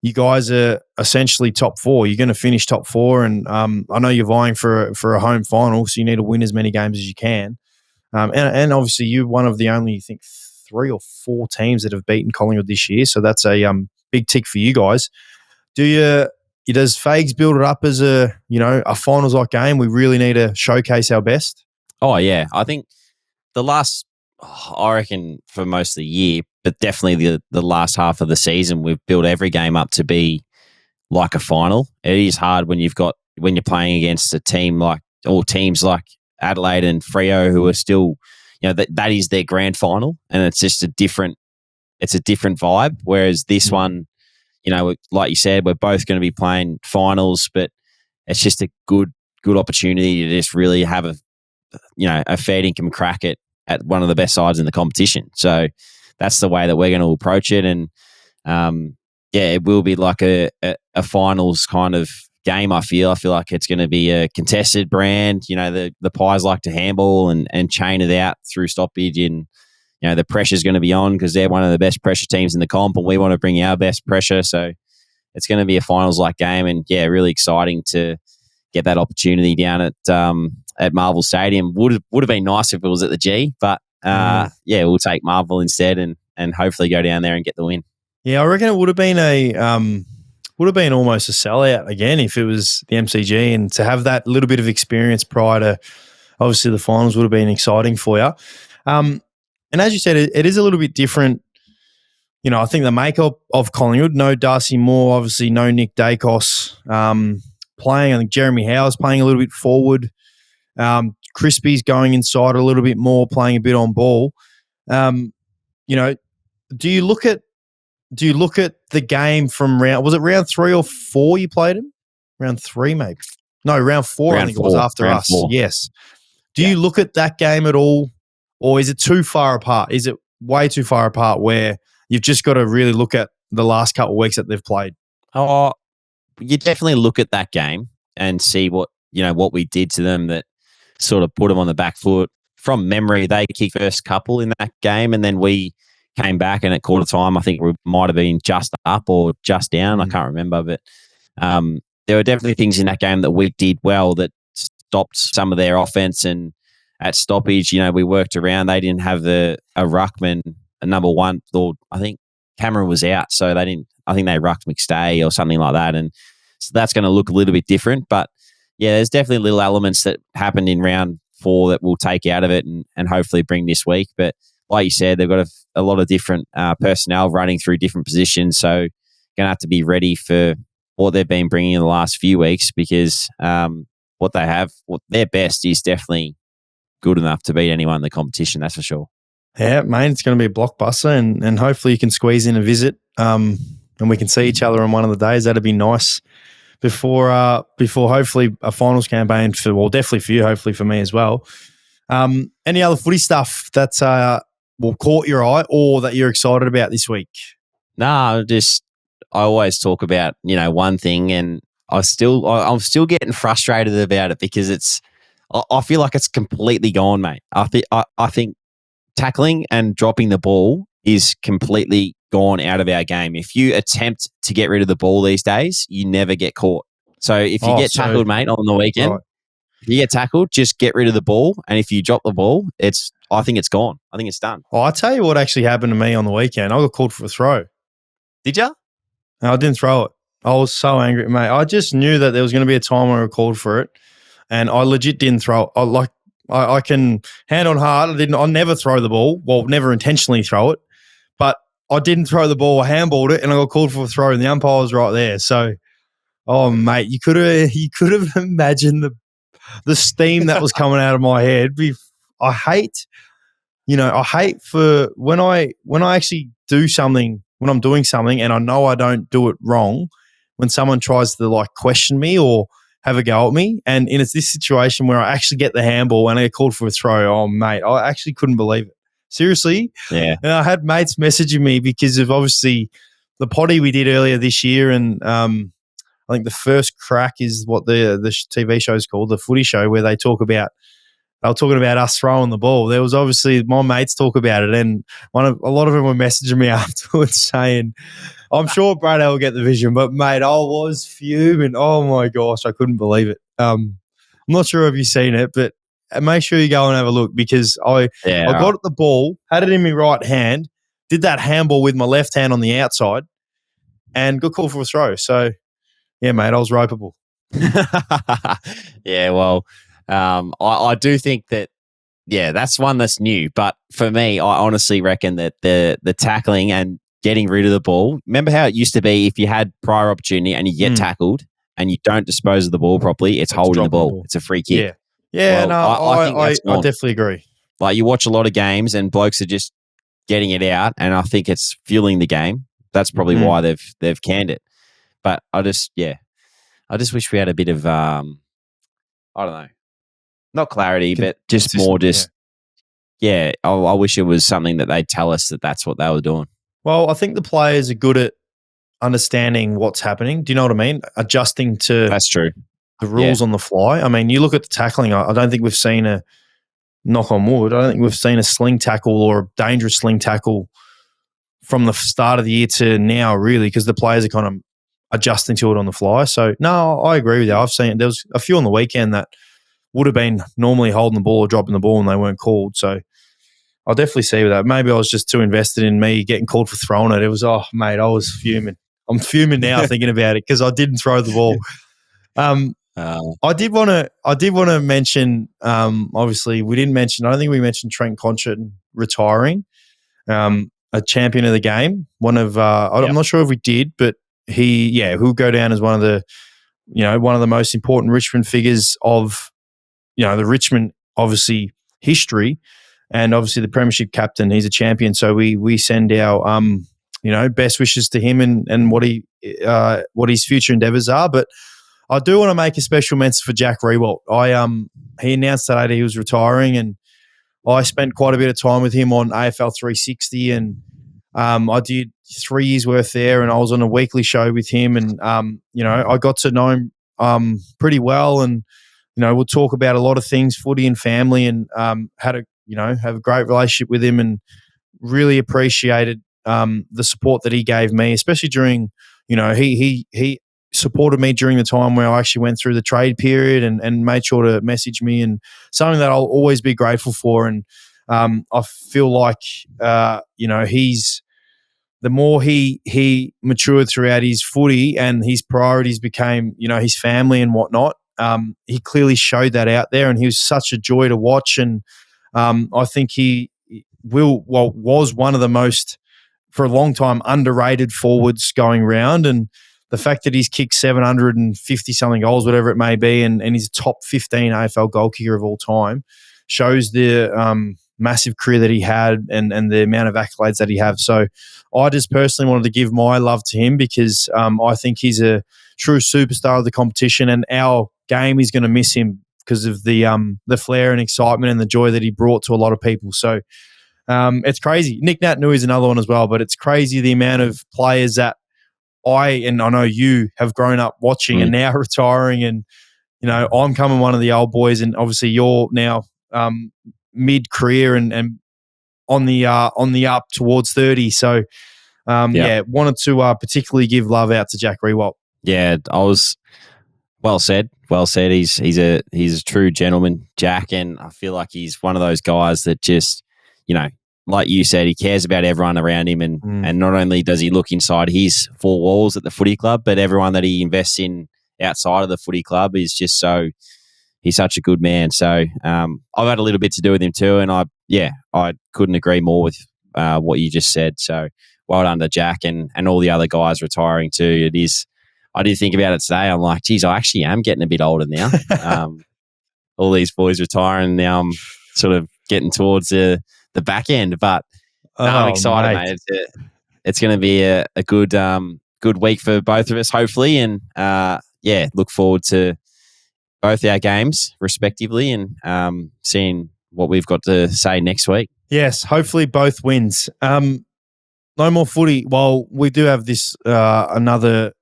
you guys are essentially top four? You're going to finish top four, and I know you're vying for a home final, so you need to win as many games as you can. And obviously you're one of the only, I think, 3 or 4 teams that have beaten Collingwood this year, so that's a big tick for you guys. Does Fags build it up as a finals-like game? We really need to showcase our best. Oh yeah, I think I reckon for most of the year, but definitely the last half of the season, we've built every game up to be like a final. It is hard when you're playing against teams like Adelaide and Freo, who are still, that is their grand final, and it's just a different vibe. Whereas this one, like you said, we're both going to be playing finals, but it's just a good opportunity to just really have a fair income crack at one of the best sides in the competition. So that's the way that we're going to approach it. And it will be like a finals kind of game. I feel like it's going to be a contested brand. The Pies like to handball and chain it out through stoppage, and the pressure's going to be on because they're one of the best pressure teams in the comp, and we want to bring our best pressure. So it's going to be a finals like game, and really exciting to get that opportunity down at Marvel Stadium. Would have been nice if it was at the G, but we'll take Marvel instead and hopefully go down there and get the win. Yeah, I reckon it would have been almost a sellout again if it was the MCG, and to have that little bit of experience prior to obviously the finals would have been exciting for you. And as you said, it is a little bit different. I think the makeup of Collingwood, no Darcy Moore, obviously no Nick Dacos playing. I think Jeremy Howe's playing a little bit forward. Crispy's going inside a little bit more, playing a bit on ball. Do you look at the game from round 3 or 4 you played him? Round 3 maybe. No, round 4 I think it was after us. 4. Yes. Do you look at that game at all, or is it too far apart? Is it way too far apart where you've just got to really look at the last couple of weeks that they've played? Oh, you definitely look at that game and see what we did to them that sort of put them on the back foot. From memory, they kicked first couple in that game, and then we came back, and at quarter time, I think we might have been just up or just down. I can't remember, but there were definitely things in that game that we did well that stopped some of their offense. And at stoppage, we worked around. They didn't have a ruckman, a number one. Or I think Cameron was out, so they didn't. I think they rucked McStay or something like that, and so that's going to look a little bit different. But there's definitely little elements that happened in round 4 that we'll take out of it and hopefully bring this week. But like you said, they've got a lot of different personnel running through different positions, so going to have to be ready for what they've been bringing in the last few weeks, because what their best is definitely good enough to beat anyone in the competition, that's for sure. Yeah, mate, it's going to be a blockbuster, and hopefully you can squeeze in a visit and we can see each other on one of the days. That'd be nice before hopefully a finals campaign definitely for you, hopefully for me as well. Any other footy stuff that's caught your eye or that you're excited about this week? No, I always talk about one thing, and I'm still getting frustrated about it because I feel like it's completely gone, mate. I think tackling and dropping the ball is completely gone out of our game. If you attempt to get rid of the ball these days, you never get caught. So if you get tackled, mate, on the weekend, right. If you get tackled, just get rid of the ball. And if you drop the ball, I think it's gone. I think it's done. Oh, I'll tell you what actually happened to me on the weekend. I got called for a throw. Did you? No, I didn't throw it. I was so angry, mate. I just knew that there was going to be a time where I got called for it, and I legit didn't throw it. I can hand on heart. I never throw the ball. Well, never intentionally throw it, but I didn't throw the ball. I handballed it, and I got called for a throw, and the umpire was right there. So, mate, you could have imagined the steam that was coming out of my head. I hate for when I actually do something, when I'm doing something and I know I don't do it wrong, when someone tries to question me or have a go at me, and it's this situation where I actually get the handball and I get called for a throw. Oh, mate, I actually couldn't believe it. Seriously. Yeah. And I had mates messaging me because of obviously the potty we did earlier this year, and I think the first crack is what the TV show is called, the footy show, where they were talking about us throwing the ball. There was obviously my mates talk about it, and a lot of them were messaging me afterwards saying, I'm sure Brad will get the vision, but mate, I was fuming. Oh my gosh, I couldn't believe it. I'm not sure if you've seen it, but make sure you go and have a look, because I got at the ball, had it in my right hand, did that handball with my left hand on the outside, and got called for a throw. So, yeah, mate, I was ropeable. Yeah, well, I do think that, that's one that's new. But for me, I honestly reckon that the tackling and getting rid of the ball, remember how it used to be if you had prior opportunity and you get tackled and you don't dispose of the ball properly, it's holding the ball. It's a free kick. Yeah, well, I I definitely agree. like you watch a lot of games and blokes are just getting it out, and I think it's fueling the game. That's probably why they've canned it. But I just wish we had a bit of I don't know, not clarity, but just more I wish it was something that they'd tell us that that's what they were doing. Well, I think the players are good at understanding what's happening. Do you know what I mean? Adjusting to That's true. the rules on the fly. I mean, you look at the tackling. I don't think we've seen a knock on wood. I don't think we've seen a sling tackle or a dangerous sling tackle from the start of the year to now, really, because the players are kind of adjusting to it on the fly. So, no, I agree with you. I've seen there was a few on the weekend that would have been normally holding the ball or dropping the ball and they weren't called. So, I'll definitely see with that. Maybe I was just too invested in me getting called for throwing it. It was, mate, I was fuming. I'm fuming now thinking about it because I didn't throw the ball. I did want to mention. Obviously, we didn't mention. I don't think we mentioned Trent Conchet retiring, a champion of the game. One of I'm not sure if we did, but he'll go down as one of the most important Richmond figures of the Richmond obviously history, and obviously the premiership captain. He's a champion, so we send our best wishes to him and what his future endeavours are. But I do want to make a special mention for Jack Riewoldt. He announced today that he was retiring, and I spent quite a bit of time with him on AFL 360, and I did 3 years worth there, and I was on a weekly show with him, and I got to know him pretty well, and we'll talk about a lot of things, footy and family, and have a great relationship with him, and really appreciated the support that he gave me, especially during he supported me during the time where I actually went through the trade period and made sure to message me, and something that I'll always be grateful for. And I feel like he's the more he matured throughout his footy and his priorities became his family and whatnot. He clearly showed that out there, and he was such a joy to watch. And I think he was one of the most, for a long time, underrated forwards going round. And the fact that he's kicked 750 something goals, whatever it may be, and he's a top 15 AFL goal kicker of all time, shows the massive career that he had and the amount of accolades that he have. So I just personally wanted to give my love to him because I think he's a true superstar of the competition, and our game is going to miss him because of the flair and excitement and the joy that he brought to a lot of people. So it's crazy. Nick Nat-Nui is another one as well, but it's crazy the amount of players that I know you have grown up watching and now retiring, and I'm coming one of the old boys, and obviously you're now mid-career and on the up towards 30. So wanted to particularly give love out to Jack Riewoldt. Yeah, I was well said. Well said. He's a true gentleman, Jack, and I feel like he's one of those guys that just like you said, he cares about everyone around him, and not only does he look inside his four walls at the footy club, but everyone that he invests in outside of the footy club is just he's such a good man. So I've had a little bit to do with him too, and I couldn't agree more with what you just said. So well done to Jack and all the other guys retiring too. It is. I did think about it today. I'm like, geez, I actually am getting a bit older now. All these boys retiring now. I'm sort of getting towards the back end, but I'm excited, mate. It's going to be a good week for both of us, hopefully, and look forward to both our games respectively, and seeing what we've got to say next week. Yes, hopefully both wins. No more footy. Well, we do have this another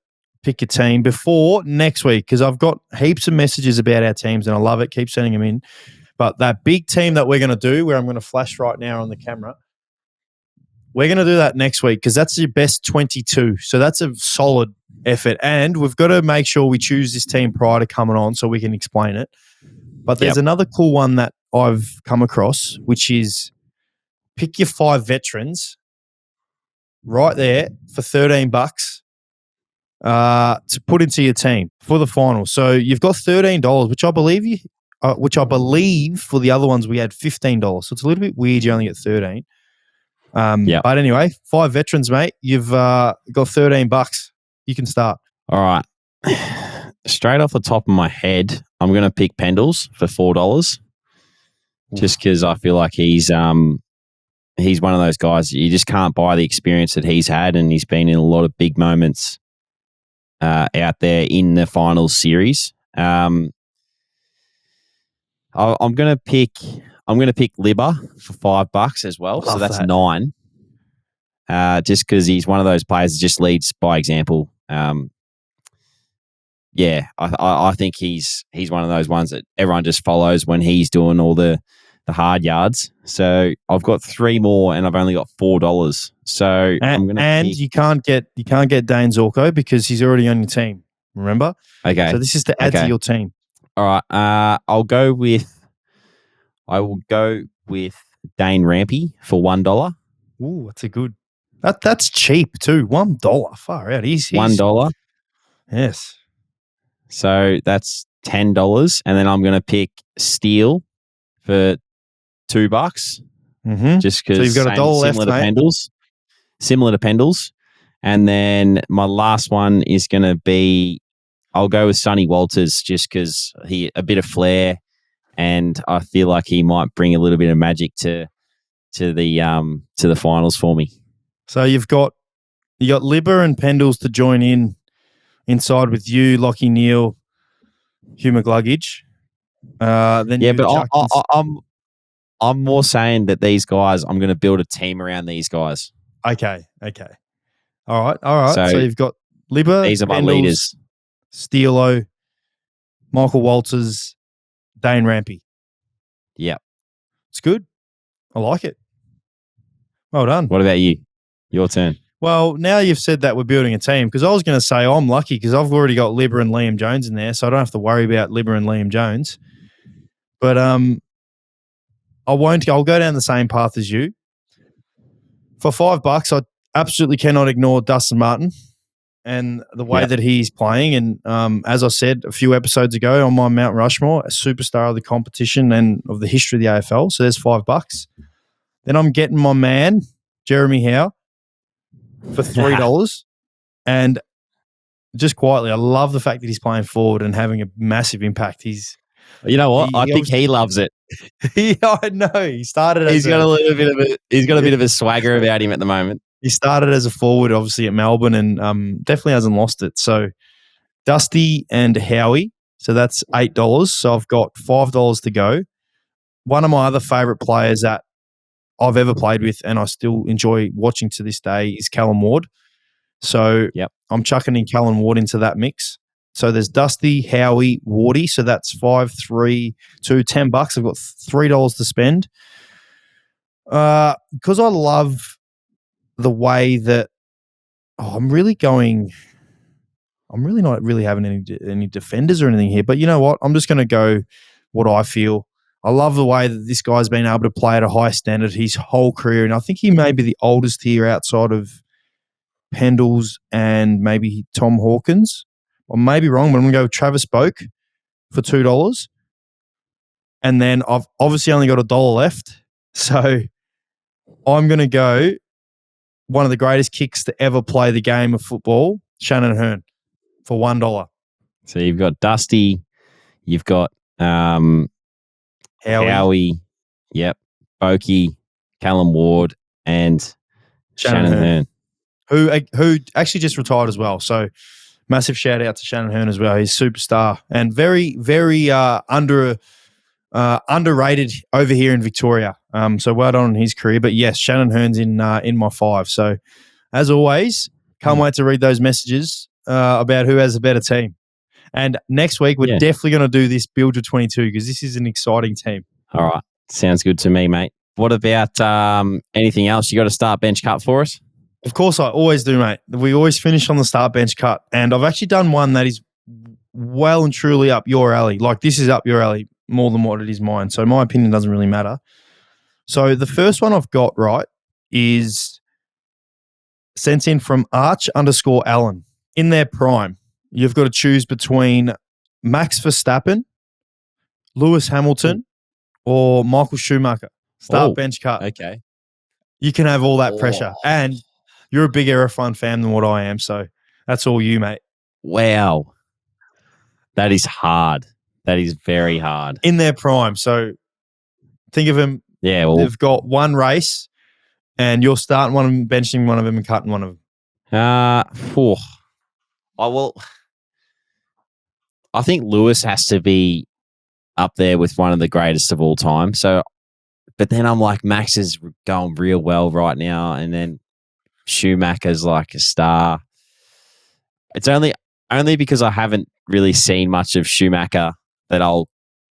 pick a team before next week, because I've got heaps of messages about our teams and I love it. Keep sending them in. But that big team that we're going to do, where I'm going to flash right now on the camera, we're going to do that next week because that's your best 22. So that's a solid effort. And we've got to make sure we choose this team prior to coming on so we can explain it. But there's another cool one that I've come across, which is pick your 5 veterans right there for $13 to put into your team for the final. So you've got $13, which I believe for the other ones we had $15. So it's a little bit weird you only get 13. But anyway, 5 veterans, mate. You've got $13. You can start. All right. Straight off the top of my head, I'm going to pick Pendles for $4. just because I feel like he's one of those guys you just can't buy the experience that he's had, and he's been in a lot of big moments out there in the finals series. I'm gonna pick Libba for $5 as well. Love so that's that. 9. Just because he's one of those players that just leads by example. I think he's one of those ones that everyone just follows when he's doing all the hard yards. So I've got 3 more, and I've only got $4. So I'm gonna pick. You can't get Dane Zorko because he's already on your team. Remember? Okay. So this is to add to your team. All right. I will go with Dane Rampy for $1. Ooh, that's a good. That's cheap too. $1. Far out. He's $1. Yes. So that's $10, and then I'm going to pick Steele for $2. Mm-hmm. Just because so you've got $1 left, similar to Pendles, and then my last one is going to be I'll go with Sonny Walters just because he a bit of flair, and I feel like he might bring a little bit of magic to the finals for me. So you got Libba and Pendles to join inside with you, Lockie Neal, Hugh McGluggage. I'm more saying that these guys, I'm going to build a team around these guys. Okay. All right. So you've got Libba, these are my Pendles, leaders. Steelo, Michael Walters, Dane Rampy. Yep. It's good. I like it. Well done. What about you? Your turn. Well, now you've said that we're building a team, because I was going to say I'm lucky because I've already got Libba and Liam Jones in there, so I don't have to worry about Libba and Liam Jones. But I won't. I'll go down the same path as you. For $5, I absolutely cannot ignore Dustin Martin and the way that he's playing. And as I said a few episodes ago on my Mount Rushmore, a superstar of the competition and of the history of the AFL. So there's $5. Then I'm getting my man, Jeremy Howe, for $3. And just quietly, I love the fact that he's playing forward and having a massive impact. You know what? I think he loves it. I know. He started. He's got a bit of a swagger about him at the moment. He started as a forward, obviously at Melbourne, and definitely hasn't lost it. So Dusty and Howie. So that's $8. So I've got $5 to go. One of my other favourite players that I've ever played with, and I still enjoy watching to this day, is Callum Ward. So I'm chucking in Callum Ward into that mix. So there's Dusty, Howie, Wardy. So that's 5, 3, 2, $10. I've got $3 to spend. Because I love the way that I'm really not really having any defenders or anything here. But you know what? I'm just going to go what I feel. I love the way that this guy's been able to play at a high standard his whole career. And I think he may be the oldest here outside of Pendles and maybe Tom Hawkins. I may be wrong, but I'm going to go with Travis Boak for $2. And then I've obviously only got $1 left. So I'm going to go one of the greatest kicks to ever play the game of football, Shannon Hearn, for $1. So you've got Dusty, you've got Howie, Bokey, Callum Ward, and Shannon Hearn. Who actually just retired as well. So massive shout out to Shannon Hearn as well. He's a superstar and very, very underrated over here in Victoria. So well done on his career. But yes, Shannon Hearn's in my 5. So as always, can't wait to read those messages about who has a better team. And next week, we're definitely going to do this build to 22 because this is an exciting team. All right. Sounds good to me, mate. What about anything else? You got a start bench cut for us? Of course, I always do, mate. We always finish on the start bench cut. And I've actually done one that is well and truly up your alley. Like, this is up your alley more than what it is mine. So my opinion doesn't really matter. So the first one I've got right is sent in from Arch_Allen. In their prime, you've got to choose between Max Verstappen, Lewis Hamilton, or Michael Schumacher. Start bench cut. Okay. You can have all that pressure. And you're a bigger F1 fan than what I am, so that's all you, mate. Wow. That is hard. That is very hard. In their prime. So Think of them. Yeah, well, They've got one race, and you're starting one of them, benching one of them, and cutting one of them. Oh, well, I think Lewis has to be up there with one of the greatest of all time. So, but then I'm like, Max is going real well right now, and then Schumacher's like a star. It's only because I haven't really seen much of Schumacher that I'll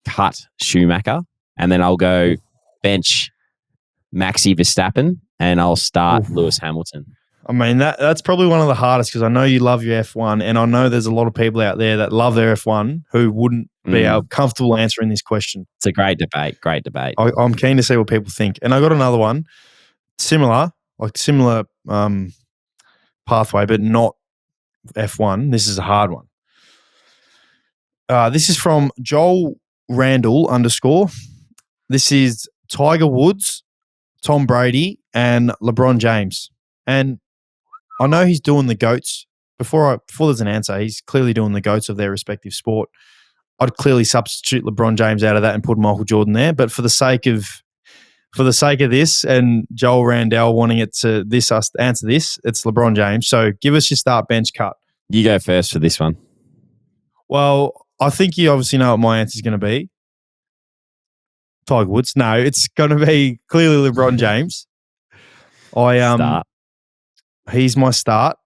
cut Schumacher, and then I'll go bench Maxi Verstappen, and I'll start Lewis Hamilton. I mean, that's probably one of the hardest because I know you love your F1, and I know there's a lot of people out there that love their F1 who wouldn't be comfortable answering this question. It's a great debate. I'm keen to see what people think. And I got another one, similar pathway, but not F1. This is a hard one. This is from Joel Randall _. This is Tiger Woods, Tom Brady, and LeBron James. And I know he's doing the GOATs. Before there's an answer, he's clearly doing the GOATs of their respective sport. I'd clearly substitute LeBron James out of that and put Michael Jordan there. But for the sake of this and Joel Randall wanting us to answer this, it's LeBron James. So give us your start, bench, cut. You go first for this one. Well, I think you obviously know what my answer is going to be. Tiger Woods. No, it's going to be clearly LeBron James. Start. He's my start.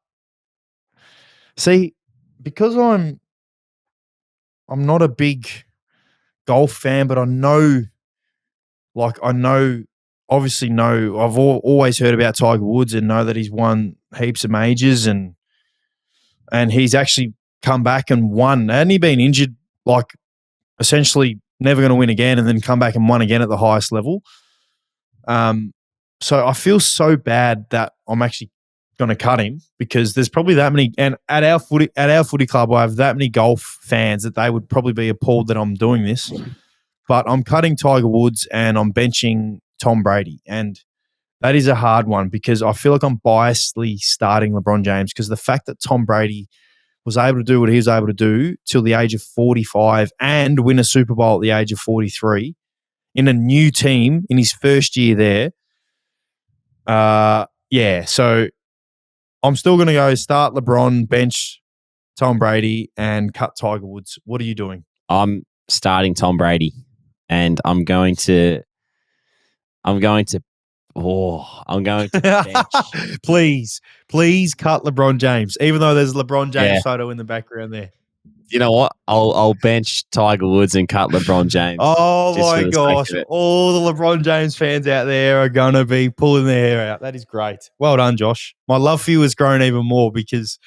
See, because I'm not a big golf fan, but I've always heard about Tiger Woods and know that he's won heaps of majors and he's actually come back and won. Hadn't he been injured, like essentially never going to win again, and then come back and won again at the highest level? So I feel so bad that I'm actually going to cut him because there's probably that many, and at our footy club, I have that many golf fans that they would probably be appalled that I'm doing this. But I'm cutting Tiger Woods and I'm benching Tom Brady, and that is a hard one because I feel like I'm biasedly starting LeBron James because the fact that Tom Brady was able to do what he was able to do till the age of 45 and win a Super Bowl at the age of 43 in a new team in his first year there. So I'm still going to go start LeBron, bench Tom Brady, and cut Tiger Woods. What are you doing? I'm starting Tom Brady, and I'm going to bench. Please cut LeBron James, even though there's a LeBron James photo in the background there. You know what? I'll bench Tiger Woods and cut LeBron James. Oh my gosh. All the LeBron James fans out there are going to be pulling their hair out. That is great. Well done, Josh. My love for you has grown even more because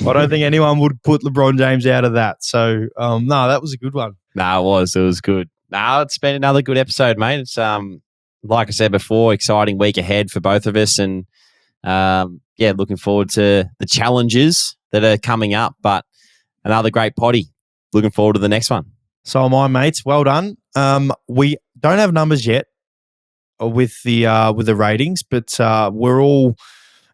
I don't think anyone would put LeBron James out of that. So, no, that was a good one. No, it was good. No, it's been another good episode, mate. It's like I said before, exciting week ahead for both of us, and looking forward to the challenges that are coming up. But another great potty. Looking forward to the next one. So am I, mates. Well done. We don't have numbers yet with the ratings, but we're all,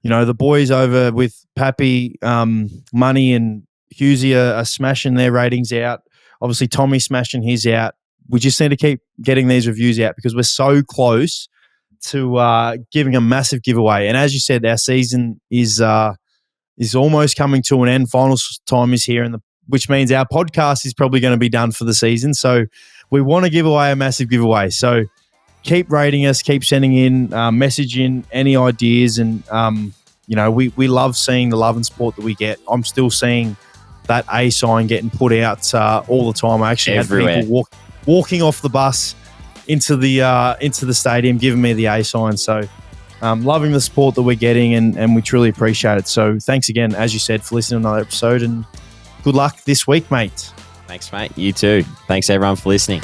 the boys over with Pappy, Money, and Husey are smashing their ratings out. Obviously, Tommy's smashing his out. We just need to keep getting these reviews out because we're so close to giving a massive giveaway. And as you said, our season is almost coming to an end. Finals time is here, which means our podcast is probably going to be done for the season. So we want to give away a massive giveaway. So keep rating us, keep sending in, message in any ideas. And, we love seeing the love and support that we get. I'm still seeing that A sign getting put out all the time. I actually everywhere. Had people walking off the bus into the stadium, giving me the A sign. So loving the support that we're getting, and we truly appreciate it. So thanks again, as you said, for listening to another episode, and good luck this week, mate. Thanks, mate. You too. Thanks, everyone, for listening.